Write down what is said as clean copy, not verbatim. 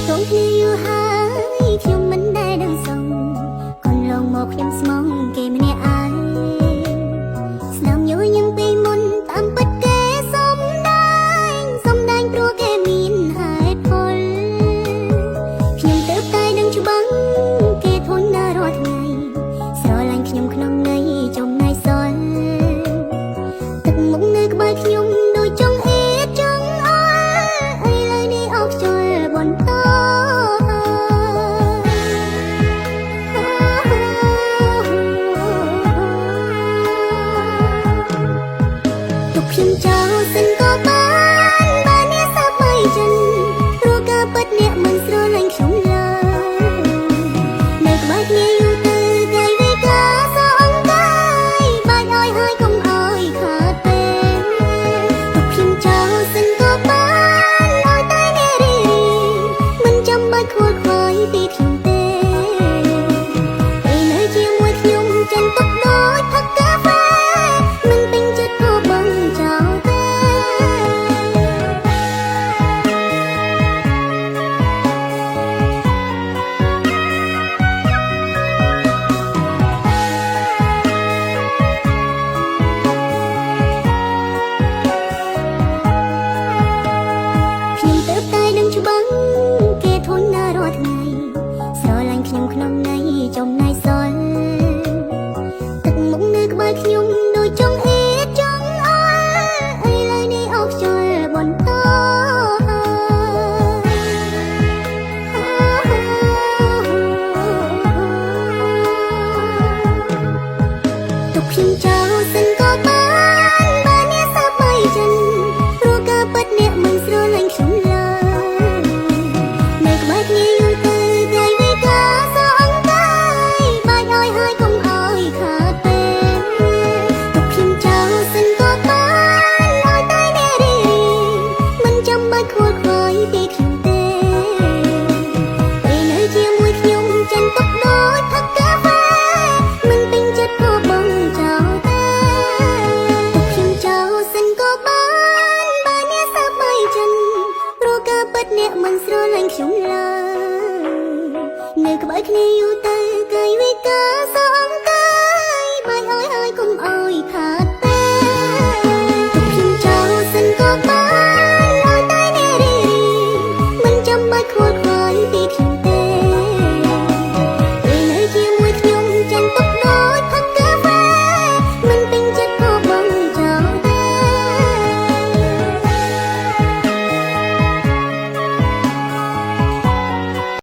ទងគ្នាយូរហើយខ្ញុំមិនដែលដឹងសងកូនឡងមកខ្ញុំស្មងគេម្នាក់ឯងស្នាមញញឹមពីមុនតាមពិតគេសំដែងព្រោះគេមានហេតុផលខ្ញុំទៅតែដឹងច្បាស់គេធន់ណារាល់ថ្ងៃស្រឡាញ់ខ្ញុំក្នុងន័យចំណាយសល់ទឹកមុខនៅក្បែរខ្ញុំដូចចង់អៀតចង់អើឥឡូវនេះអោខ្យល់បន្តទុកខ្ញុំចោលសិនក៏បានអ្នកសាប់បីចិនព្រោះការពិតអ្នកមិនស្រឡាញ់ខ្ញុំឡើយនៅក្បែរគ្នាយូរទៅកាយវិការសងកាយបាច់ឲ្យហើយកុំឲ្យខាតពេលទុកខ្ញុំចោលសិនក៏បានឲ្យតែអ្នករីមិនចាំបាច់ខួរខ្វាយពីខ្ញុំទេពេលនៅជាមួយខ្ញុំចិនទុកដូចផឹកកាហ្វេមិនពេញចិត្តក៏បងចោលទេខ្ញុំទៅតែដឹងច្បាស់គេធន់ណារាល់ថ្ងៃស្រឡាញ់ខ្ញុំក្នុងន័យចំណាយសល់ទឹកមុខនៅក្បែរខ្ញុំដូចចង់អៀតចង់អើឥឡូវនេះអោខ្យល់បន្តទុកខ្ញុំចោលសិនក៏បានអ្នកសាប់បីចិនព្រោះការពិតអ្នកមិនស្រឡាញ់ខ្ញុំឡើយនៅក្បែរគ្នាយូរទៅកាយវិការសងកាយបាច់ឲ្យហើយកុំឲ្យខាតពេលទុកខ្ញុំចោលសិនក៏បានឲ្យតែអ្នករីមិនចាំបាច់ខួរខ្វាយពីខ្ញុំទេពេលនៅជាមួយខ្ញុំចិនទុកដូចផឹកកាហ្វេមិនពេញចិត្តក៏បងចោលទេទុកខ្ញុំចោលសិនក៏បានអ្នកសាប់បីចិនព្រោះការពិតអ្នកមិនស្រឡាញ់ខ្ញុំឡើយនៅក្បែរគ្នាយូរទៅកាយវិការសងកាយបាច់ឲ្យហើយកុំឲ្យខាតទេទុកខ្ញុំចោលសិនក៏បានឲ្យតែអ្នករីមិនចាំបាច់ខួរខ្វាយពីខ្ញុំ